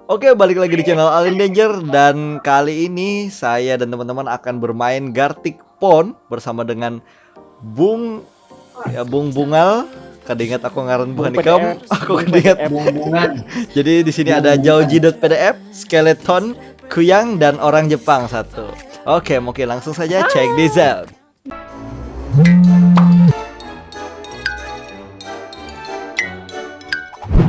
Oke, balik lagi di channel Alien Danger dan kali ini saya dan teman-teman akan bermain Gartic Phone bersama dengan Bung Bung Bungal. Kadingat aku ngaran bukan ikam, aku kadingat Bungan. Jadi di sini ada Jauji.pdf, Skeleton, Kuyang dan orang Jepang satu. Oke, mungkin langsung saja check this out.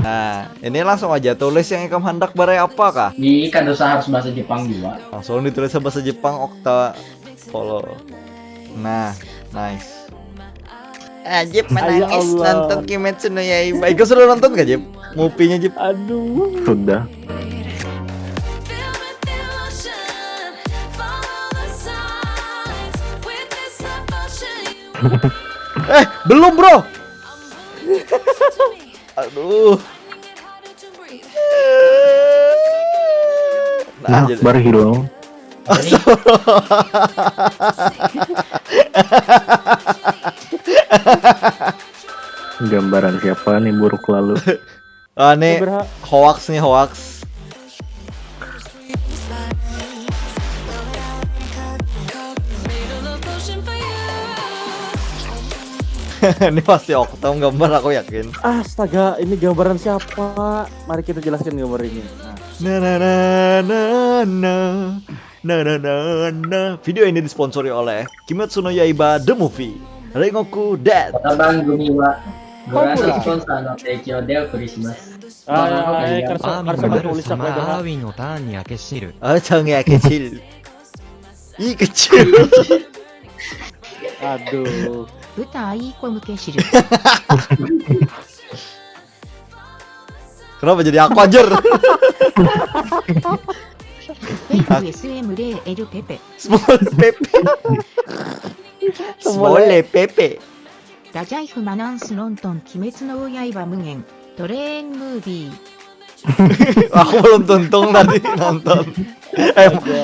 Nah, ini langsung aja tulis yang ikam hendak barai apa kah? Di kan dosa harus bahasa Jepang juga. Langsung ditulis bahasa Jepang Okta follow. Nah, nice. Jip menangis nonton Kimetsu no Yaiba. Iko sudah nonton gak Jip? Mupinya Jip? Aduh. Sudah. Belum bro. Aduh. Nah, jadi Baru hilang. Gambaran siapa nih buruk lalu? nih hoax nih hoax. Ini pasti Oktom gambar aku yakin. Astaga, ini gambaran siapa? Mari kita jelaskan gambar ini. Na na na na na na na na na. Video ini disponsori oleh Kimetsu no Yaiba The Movie, Rengoku Dead. Tabang gumiwa. Gorasa sponsor no teikyo de okurimasu. Tulis apa? アーウィのターンに明け知る Acangnya kecil. Ih kecil. Aduh. 歌いい子向け知る Kenapa jadi aku anjir? フェイク SM0L ペペ Small Pepe. Small Pepe. ラジャイフマナンスロントン鬼滅の刃無限トレーンムービー Aku belum tonton tadi nonton.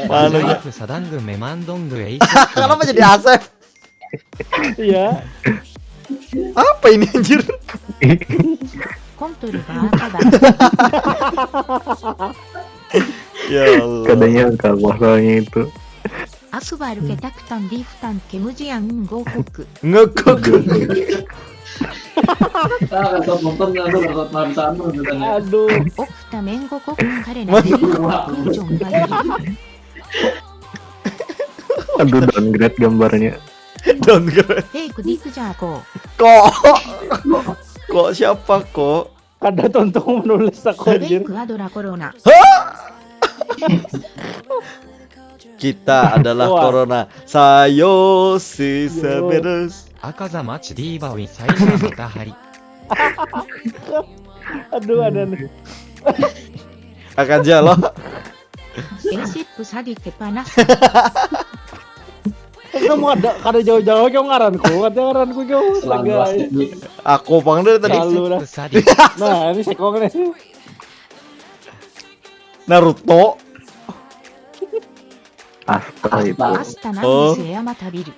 Mana ライ ya? フサダングメマンドングエイ Kenapa jadi Asep? Iya. Apa ini anjir? コントルが赤だ Ya Allah. Katanya enggak masalahnya itu. アスバルケタクタンリフタンケムジアンゴーコク Ngekok. Ah, kalau nonton nggak tuh kalau parisan tuh katanya. Aduh. オクタメンゴコクカレナデリカテンジョンバリ Aduh downgrade gambarnya. Don't go. フェイクディクジャーコー Kok siapa kok? Kada tontong menulis aku フェイ anjir. クアドラコロナ Kita adalah Wah. Corona. Sayo si seberes. 赤座町ディーバウィ最初のまた張り Aduh ada nih. Akan jalan. エーシップサディケパナス Kamu kada jauh-jauh kamu ngaranku. Kada ngaranku kamu. Selalu Astaga. plastik gitu. Aku panggil tadi Lalu dah. サディ Nah, ini sekong nih. Naruto. Asta itu. アスタナンミスエアマタビル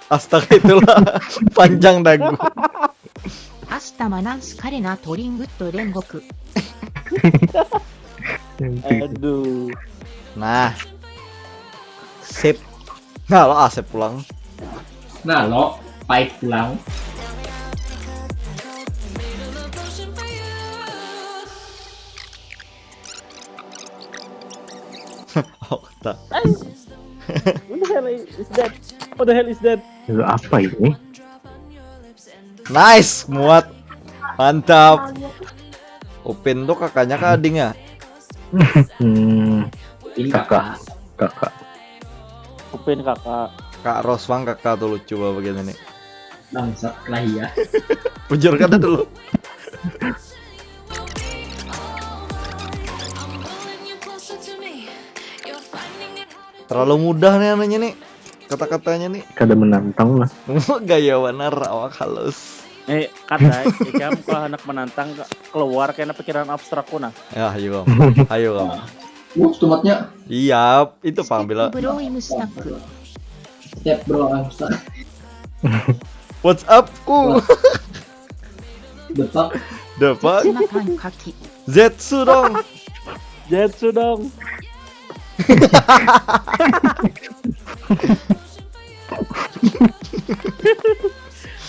Astaga itulah panjang dagu. アスタマナンスカレナトリングッド煉獄 Aduh. Nah. Sip. Nah, lo Asep pulang. Nah lo, pahit pulang. Okta. What the hell is that? What the hell is that? Itu apa ini? Nice, muat. Mantap. Upin tuh kakaknya Kak Ading ya? Ini Kakak. kakak. Kakak. Upin kakak. Kak Roswang kakak tuh lucu banget bagian ini. Bangsat lah ya. Bujur kata dulu. Terlalu mudah nih anaknya nih. Kata-katanya nih. Kada menantang lah. Gaya benar awak halus. Kata, jika kalau anak menantang keluar karena pikiran abstrak kuna. Ya, ayo kamu. Ayo kamu. Tomatnya Iya, itu ステ Pak ッ Bila. プブローイムスナック step bro, Ustaz. What's up ku? Depak Dapat 絶な感書き。 Zetsu dong. Jetsu dong.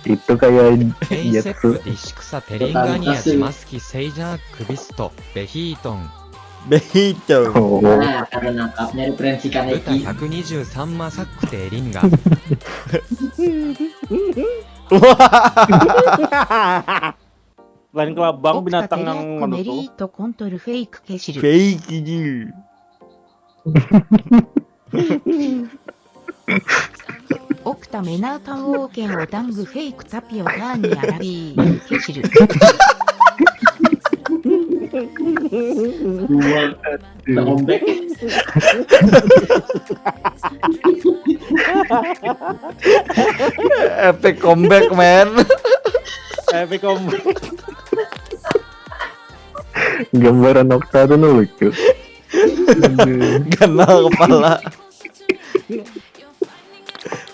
Itu kayak エイセッ Jetsu. プディシクサテリンガニアジマスキセイジャークビストベヒートン Behito. Oh, Nah, karena nangkapnya referensi 豚 Kaneki. 123マサックテリンガ Lain kelabang オクタテ binatang リア yang コ mana メリ tuh? ートコントルフェイクケシル。 Fake ini. オクタメナウタンオーケンオダングフェイクタピオターニアラビーケシル。 Dua comeback. Epic comeback man. Epic combo. gambaran Okta tuh lucu. Aduh. Kena kepala.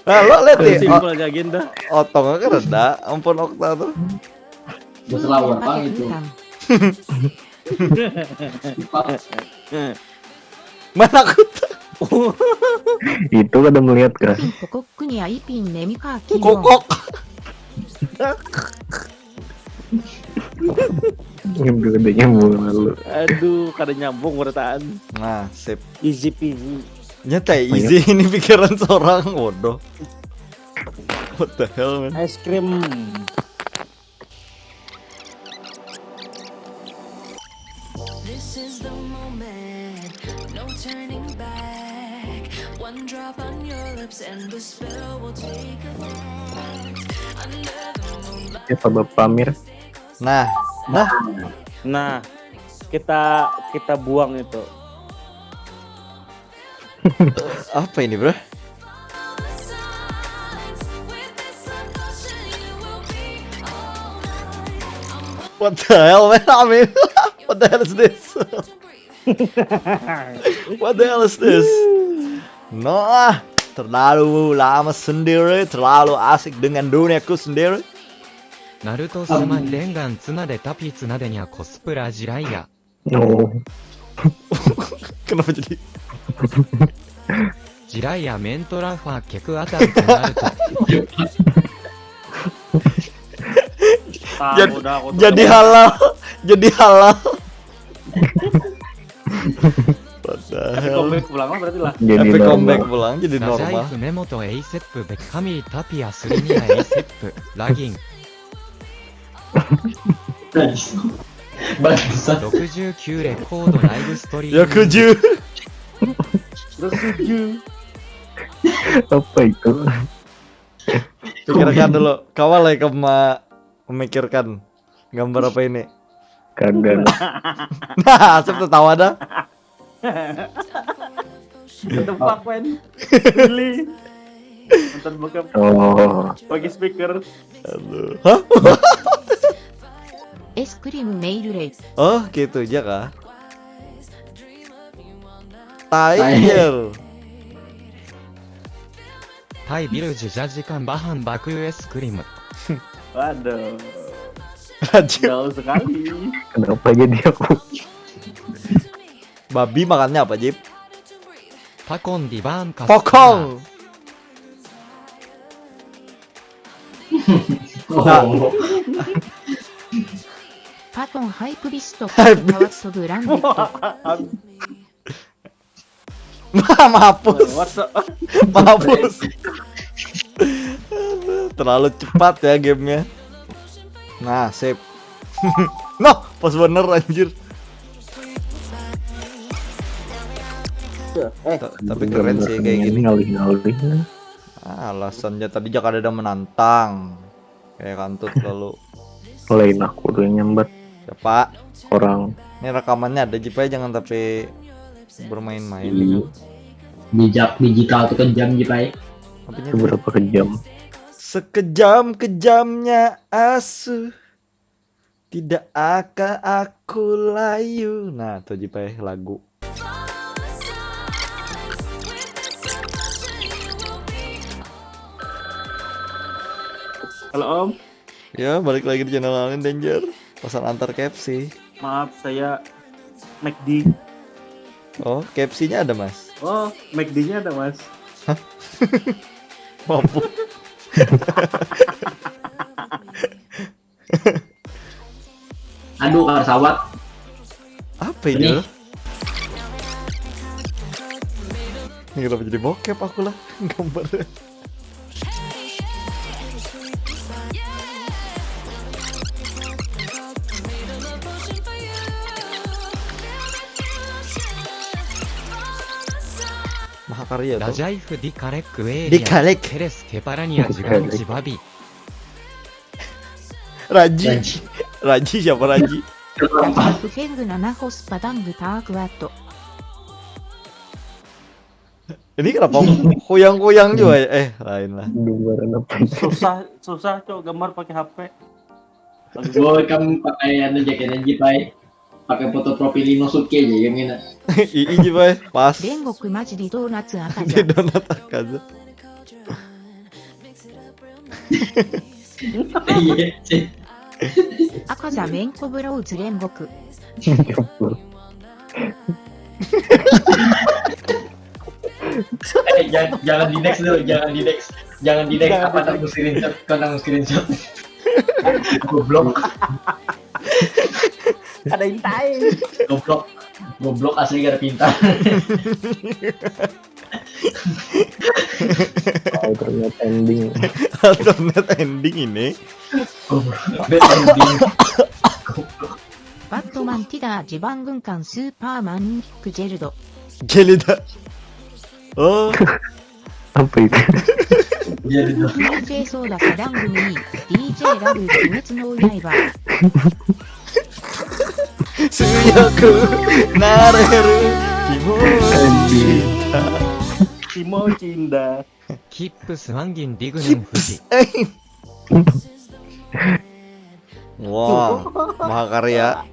Nah, lo lihat nih, Simpel aja agenda. otongnya kan rendah, ampun Okta tuh. Gue selalu apa 負け gitu. 不感。 Mana aku Itu kada melihat kan? ピンポコックにアイピンネミカーキン kokok. Itu udah nyambung lalu. Aduh, kada nyambung berataan. Nah, sip. Easy peasy. Nyata easy ini pikiran seorang bodoh. What the hell man? Es krim. This is the moment, no turning back. One drop on your lips and the spell will take effect. Under the moonlight. Ya Pak Pamir. Nah, Nah, kita buang itu. apa ini bro? What the hell man? I mean, what the hell is this? What the hell is this? Nah, terlalu lama sendiri, terlalu asik dengan duniaku sendiri. ナルトスマレンガンツナでタピツナでにゃコスプラジライヤ Oh, Kenapa jadi? ジライヤメントラファケクアタンとなると Ah, Jadi- udah aku Jadi halal, jadi halal. What the hell? comeback pulang lah berarti lah. jadi Epic comeback normal. pulang jadi ラジャイ normal. フメモとエイセップベカミリタピアスリニアエイセップラギン Bangsat. 69レコードライブストリーム Yakuju. Terus setuju. Apa itu? Pikirkan dulu. Kawal ya memikirkan gambar apa ini. Kagak. Nah, Asep tertawa dah. Tempat pen. Pilih. Nonton bokep Oh, bagi speaker. Aduh. Hah? エスクリムメイルレイ。 Oh, gitu aja kah? Tiger. タイビルジュジャジカンバハンバクユエスクリム Waduh. Rajin. Jauh sekali. kenapa jadi aku? Babi makannya apa, Jip? パコンディバーンカスター Pokong. Oh. パトンハイプリストハイプリパワットブランデット。 Mahapus. What's up? Mahapus. Aduh, terlalu cepat ya gamenya. Nah, sip. Noh, pas bener anjir. Tapi keren sih kayak gini. Ngalih-ngalih. Alasannya tadi Jakarta ada menantang. Kayak kantut lalu. Lain aku tuh yang nyambat Ya Pak, orang. ini rekamannya ada Jip aja, jangan tapi bermain-main nih. Digital tuh kejam Jipai. Apanya Itu tuh? berapa kejam? Sekejam-kejamnya asu, tidak akan aku layu. Nah, tuh Jip aja lagu. Halo Om. Ya, balik lagi di channel Alien Danger. Pesan antar KFC. Maaf, saya McD. Oh, KFC-nya ada, Mas. Oh, McD-nya ada, Mas. Mampu. Aduh, pesawat. Apa ini? Ini kenapa jadi bokep aku lah gambarnya. Mahakarya ラ tuh. ジャイフ・ディカレック・エーリア Dikalek ケレス・ケパラニア・ジュガンチ・バビ Raji. Raji siapa Raji? フェング7ホスパダングパークワット。 Ini kenapa koyang-koyang juga ya? Lain lah. Gambaran apa ini? Susah cok gambar pakai HP. Gue kamu pakai anu jaket Nenji Pai. Pakai foto profil Inosuke aja yang enak. Ii juga pas. 煉獄マジでドーナツ赤 Di じゃ。 donat akaza. Iya sih. 赤じゃめんこブローズ煉獄。 Jangan di next dulu, jangan di next. Jangan di next. Apa nang screenshot? Kau nang screenshot. Goblok. Ada intai. Goblok. Goblok asli gara pintar. Alternate ending. Alternate ending ini. Bad ending. バットマンティダー地盤軍艦スーパーマンクジェルド。 Gelida. Oh, Apa itu? Jadi tuh. DJ ソーダサダングミー DJ ラブ鬼滅の刃。 Suyaku nareru kimochi. Kimo Cinda. キップス・ワンギン・ディグヌン・フジ Wah, mahakarya.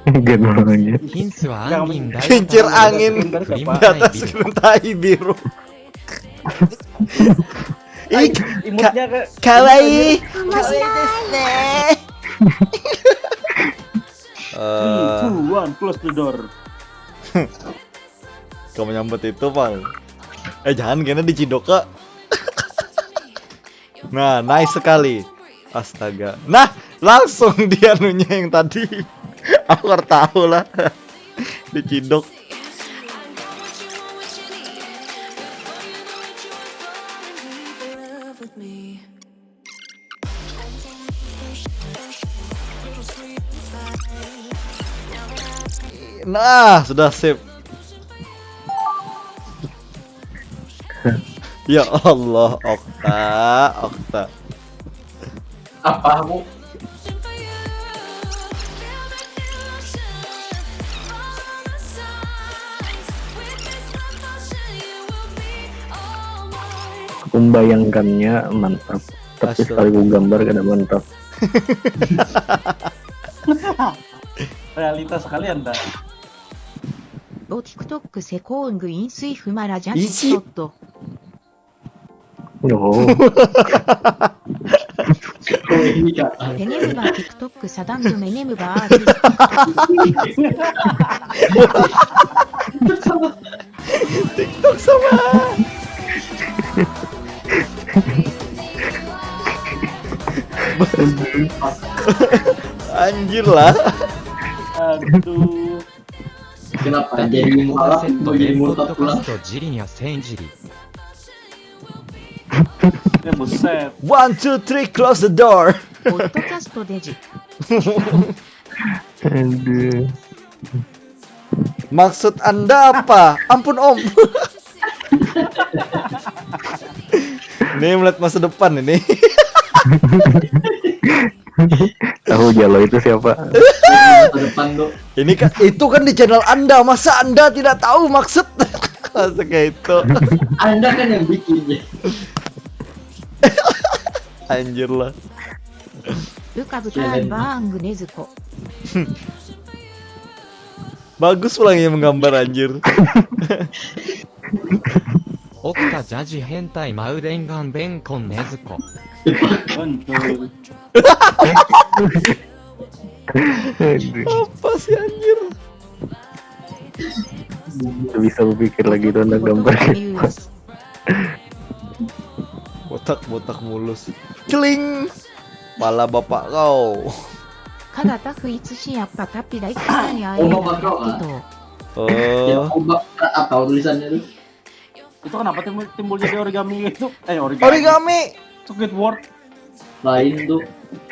Gan orangnya. ヒンスはアンギン大 Kincir angin Prima di atas Biru. kerintai biru. Ih, Imutnya ke kawaii. Kawaii desu ne. 3, 2, 1, close the door. Kamu nyambut itu, Bang. Jangan kena dicidok, Kak. Nah, nice sekali. Astaga. Nah, langsung dia nunya yang tadi. Aku harus tahu lah. Dicidok. Nah, sudah sip. Ya Allah, Okta. Apa aku? Membayangkannya mantap, tapi Astaga. sekali gue gambar kada mantap. Realitas kalian dah. お TikTok セコーングインスイフマラジャンストット。 Oh, Oh ini kapan? テネムバー TikTok サダングメネムバーズ。 TikTok sama. Anjir lah. Aduh. Kenapa jadi コダ mualaf セッ atau ト jadi メンポッ murtad ドカ pula? ストジリニャセンジリ Ya buset. 1, 2, 3, close the door. ポッドキャストデジ。 aduh. Maksud Anda apa? Ampun Om. Ini melihat masa depan ini. Tahu Jalo itu siapa? Masa depan tuh. Ini kan itu kan di channel Anda. Masa Anda tidak tahu maksud? Masa kayak itu. Anda kan yang bikinnya. Anjir lah. ルカブタイバーングネズコ。 Bagus pulangnya menggambar anjir. オクタジャジ変態マウデンガンベンコンネズコ Betul. Apa sih anjir? Nggak bisa berpikir lagi itu anak gambar. ミューズ Botak-botak mulus. Celing. Pala bapak kau. カダタフイツシアッパタピライカに会えるOh, bapak kau, ah? gitu. Ya, Oh. ombak apa tulisannya tuh? Itu kenapa timbul jadi origami itu? Origami. Squidward. Lain tuh.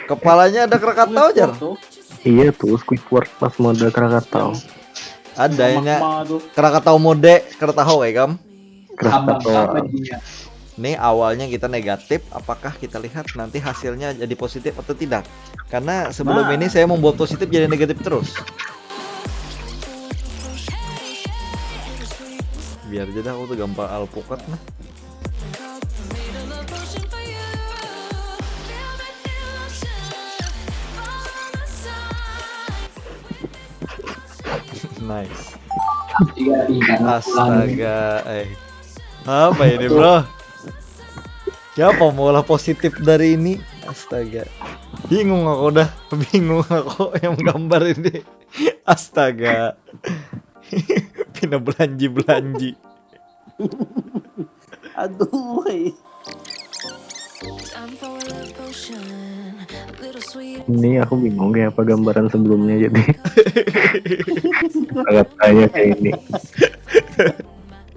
Kepalanya ada Krakatau jar. Tuh. Iya tuh Squidward pas mode Krakatau. Ada ini Magma tuh. Krakatau mode Krakatau ya kam. Abang Krakatau. apa dia? Nih awalnya kita negatif, apakah kita lihat nanti hasilnya jadi positif atau tidak? Karena sebelum Nah. ini saya membuat positif jadi negatif terus. Biar aja dah aku tuh gampang alpukat nah. Nice. Iya, iya. Astaga, apa ini bro? Siapa mau lah positif dari ini? Astaga, bingung aku dah, bingung aku yang gambar ini. Astaga, pindah belanji. Aduh, Time for a love potion. Little sweet. Ini aku bingung kayak apa gambaran sebelumnya jadi. Katanya kayak ini.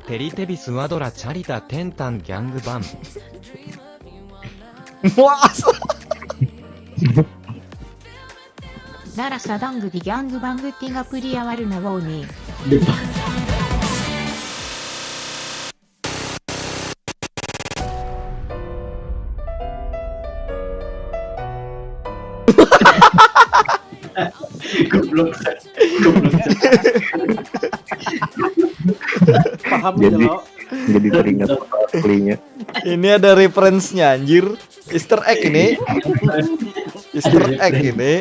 テリテビスワドラチャリタテンタンギャングバン Muas. ならサダングディギャングバングティガプリアワルナウォーニー。 Goblok. paham Jadi- aja lo. Jadi teringat aslinya. Ini ada referensinya anjir. Easter egg ini. Easter egg ini.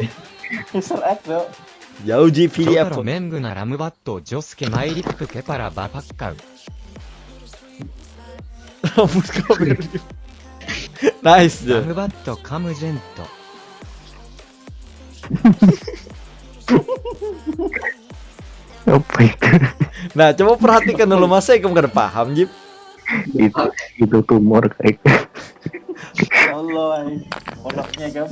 Easter egg tuh. Jauh Ji ジョ pilih タロ apa? メングナラムバットジョスケマイリップケパラバパッカウ Rambut kau mirip. Nice ラ deh. ムバットカムジェント Apa itu? Nah, coba perhatikan dulu masa kamu gak ada paham, Jip. itu tumor kayak. Ya Allah, pondoknya kan.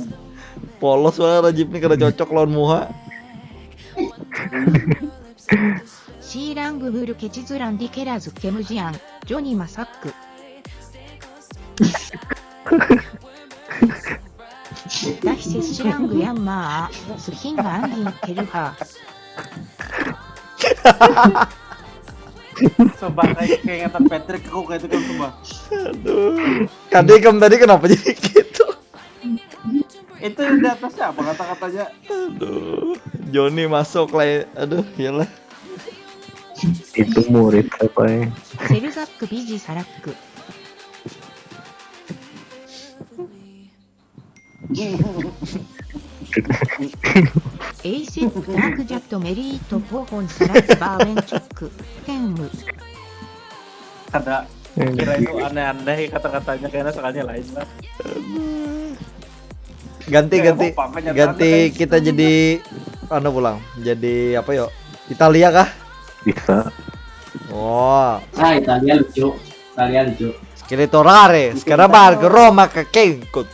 Polos banget Jip nih kada cocok lawan Muha. シーラングブルケチズランディケラズケムジアン、ジョニマサック。ダヒセシラングヤンマー、スヒンガアンギンケルハ。 Coba kayak ingatan Patrick aku kayak itu kan coba. Aduh. Kadekam tadi kenapa jadi gitu? Itu di atasnya apa kata-katanya? Aduh. Joni masuk lah. Aduh, iyalah. Itu murid siapa ya? セルザックビジサラック。エイセックダークジャットメリートポーホンサラッバーベンチョック。テンム。 Ada kira itu aneh-aneh kata-katanya kayaknya soalnya lain lah. Ganti kita jadi pulang. Jadi apa yuk? Italia kah? Bisa. Oh, Ah, Italia lucu. Italia lucu. Scrittorare, Scarabargo, Roma, Kakenkut.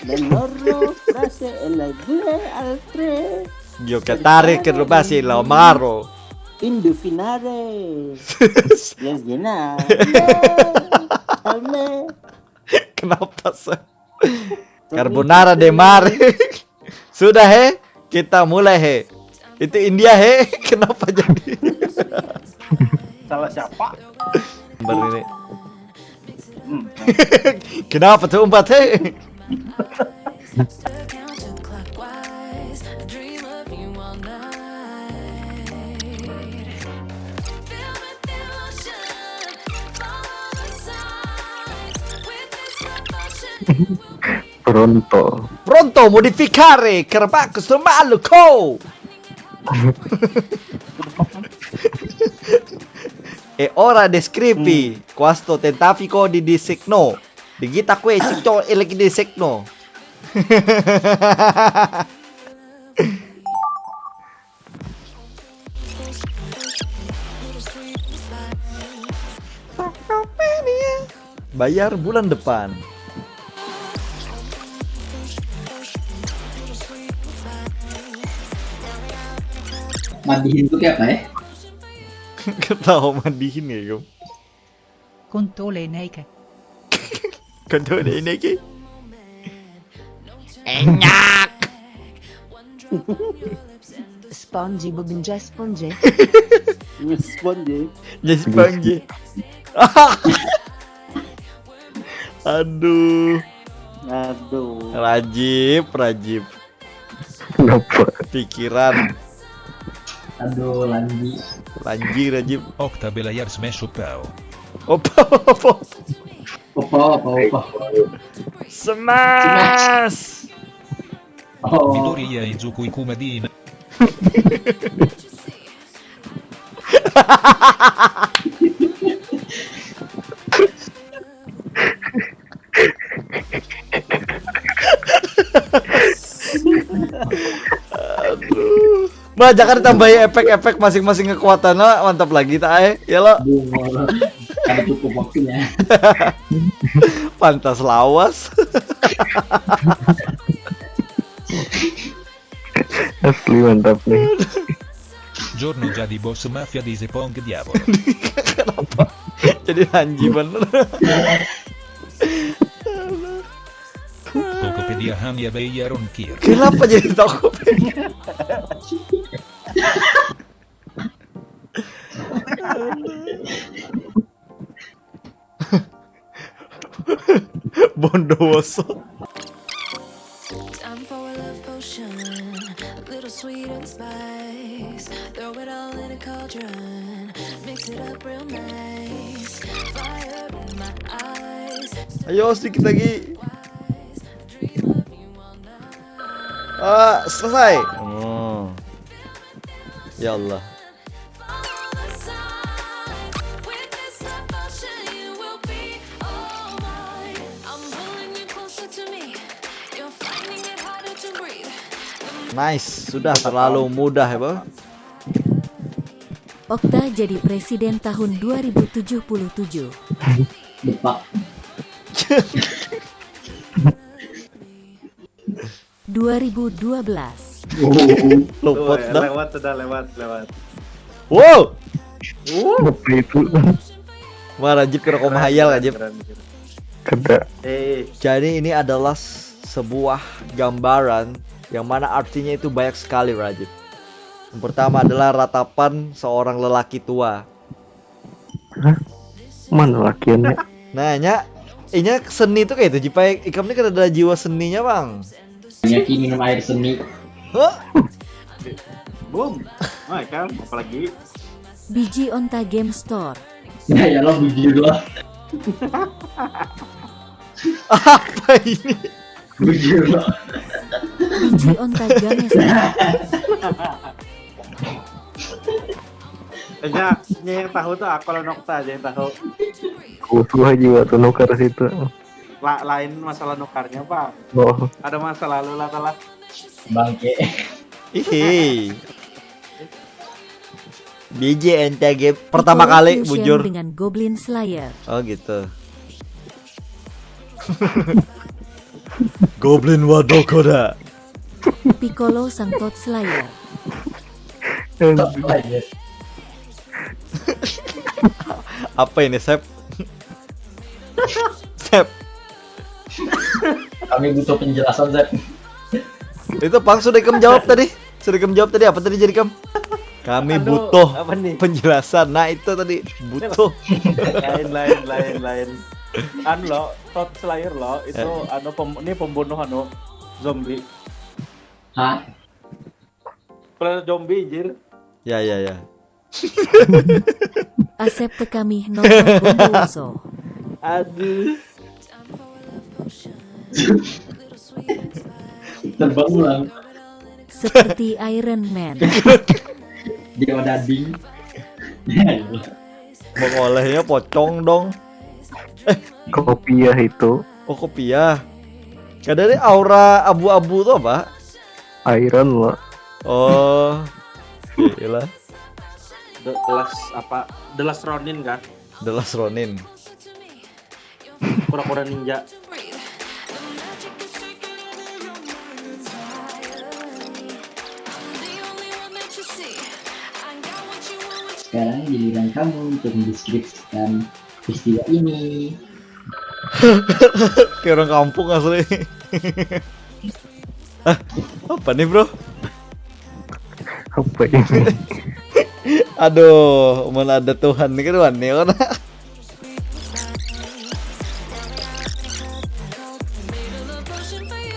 Loro frase el due al tre Giocatore che rubassi la Maro. indofinare. Yes, Gina. Alme. Kenapa sih? Carbonara de mare. Sudah he, kita mulai he. Itu India he, kenapa jadi? Salah siapa? Gambar ini. Kenapa tuh umpat he? Counterclockwise, I dream of you all night. Feel the emotion, follow the signs. With this emotion, Pronto. Pronto modificare, Carabacco Somaluco. E ora descrivi questo tentafico di disegno. Digita qui, ciccio e di disegno. bayar bulan depan. Mandiin tuh kayak apa ya? Ketawa mandiin ya, Gom. Kontole naik. Kado ada ini ki. Enyak. Spongy bebenja spongy. Sponge. Jadi panggi. Aduh, Aduh. Rajib. Kenapa? Pikiran. Aduh, Lanji. Rajib. Octabelayar Smash Pau. Opa. Opa. Smash. Oh, Midoriya Izuku Ikumadin. Aduh. Bah, jangan tambahin efek-efek masing-masing kekuatan lah, mantap lagi tak ya lo. bunga. Ada cukup waktunya. Pantas lawas. Asli mantap nih. Giorno jadi boss mafia di Zepong Diavolo. Kenapa? Jadi Hanji bener. Tokopedia hanya bayar ongkir. Kenapa jadi Tokopedia? Bondowoso. Time for a love potion, a little sweet and spice. Throw it all in a cauldron, mix it up real nice. Fire in my eyes, Ayo sedikit lagi. dream of you all night. Selesai. Oh. Ya Allah. Follow the sign, with this love potion you will be all mine. I'm pulling you closer to me, you're finding it harder to breathe. Nice, sudah terlalu mudah ya, Bang. Okta jadi presiden tahun 2077. Depak. 2012. Luput dah. Lewat sudah lewat. Wow. Apa itu? Wah, Rajib kira kau mahayal, Rajib. Kada. Jadi ini adalah sebuah gambaran yang mana artinya itu banyak sekali, Rajib. Yang pertama adalah ratapan seorang lelaki tua. Mana lakiannya? Nah, ini seni itu kayak itu. Jipai Ikam ini kan ada jiwa seninya, Bang. Nyaki minum air seni. Huh? Boom. Nah, kan apalagi Biji Onta Game Store. Ya lo bujur lo. Apa ini? Bujur lo. Biji Onta Game Store. yang tahu tuh aku Nokta aja yang tahu. Kusuh jiwa tuh nukar situ. Lain masalah nukarnya, Pak. Oh, Ada masa lalu lah telah. Bangke. Ih. BJ NTG pertama Piccolo kali fusion bujur. dengan Goblin Slayer. Oh gitu. Goblin Wadokoda. Piccolo sang God Slayer. Aja. Apa ini, Sep? Sep. Kami butuh penjelasan, Zep. Itu Pang sudah Ikam jawab tadi. Apa tadi jadi Kam? Kami Aduh, butuh apa nih? penjelasan. Nah, itu tadi butuh. lain. Anu lo, God Slayer lo, itu ini pembunuh zombie. Hah? Planet zombie, jir. Ya. Asep tekami nonton Bondowoso. Aduh. Terbang ulang. Seperti Iron Man. Dia udah ding. Mengolehnya pocong dong. kopiah itu. Oh, kopiah. Kadang aura abu-abu tuh apa? Iron lo. Oh. Gila. The Last Ronin kan? The Last Ronin. Kura-kura ninja. breathe. The magic is taking over your mind entirely. I'm the only one that you see. I got what you want. Sekarang giliran kamu untuk mendeskripsikan peristiwa ini. Kayak orang kampung asli. Apa nih bro? Apa ini? Aduh, mana ada Tuhan nih kan nih kan? Made a love potion for you.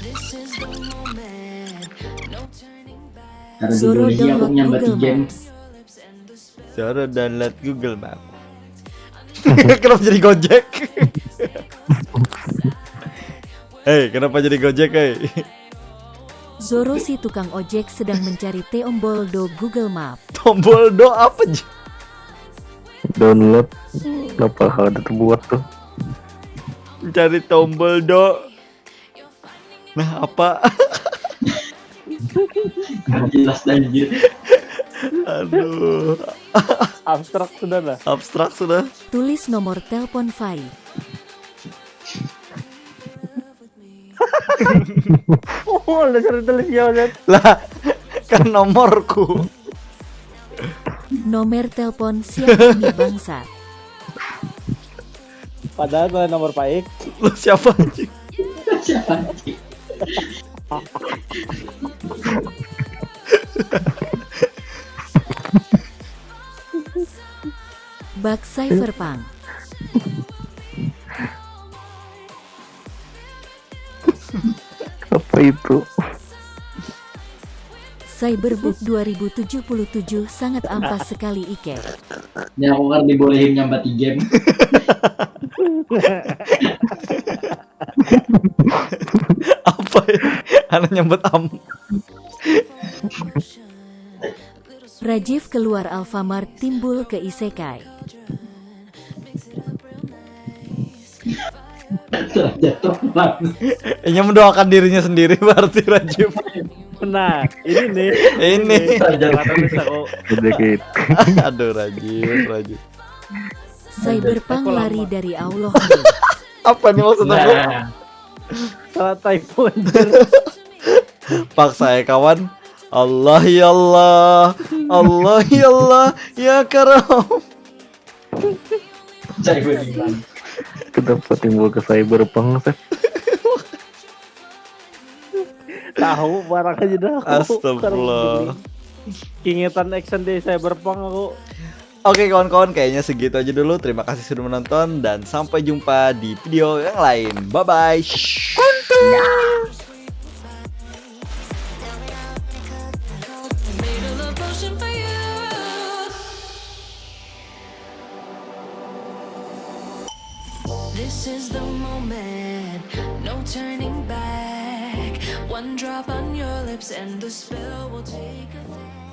This is the moment. No turning back. Karena Zoro dibolehi aku download menyambati Google game. Maps. Your lips and the spell. Cara download Google Map. Kenapa jadi Gojek? Hei, kenapa jadi Gojek, hei? Zoro si tukang ojek sedang mencari Teomboldo Google Map. Tombol do apa? Download. Kenapa ada terbuat tuh? Cari tombol do. Nah, apa? Nggak jelas anjir. Aduh, Abstrak sudah lah. abstrak sudah. Tulis nomor telepon Fai. Oh, udah cari tulis ya, Zat. Lah, kan nomorku. Nomor telepon siapa ini bangsa. Padahal kalau nomor baik. Lu siapa anjing? Siapa anjing? Bug Cyberpunk. Apa itu? Cyberbook 2077 sangat ampas sekali Ike. Ini aku kan dibolehin nyambati game. Apa ya? Anak nyambet am. Rajiv keluar Alfamart timbul ke Isekai. Jatuh banget. Ini mendoakan dirinya sendiri berarti Rajib. Nah, ini nih. Ini. Karena bisa kok. Sedikit. Aduh Rajib. Cyberpunk lari dari Allah. Apa nih maksudnya? Bro? Nah, Salah typo anjir. Paksa ya kawan. Allah ya Allah. Allah ya Allah ya karam. saya beriman. Kenapa timbul ke Cyberpunk, Seth? Tahu barang aja dah. aku. Astagfirullah. Ingetan action di Cyberpunk aku. Oke kawan-kawan, kayaknya segitu aja dulu. Terima kasih sudah menonton dan sampai jumpa di video yang lain. Bye bye. Made a love potion for you. This is the moment, no turning back. One drop on your lips and the spell will take effect.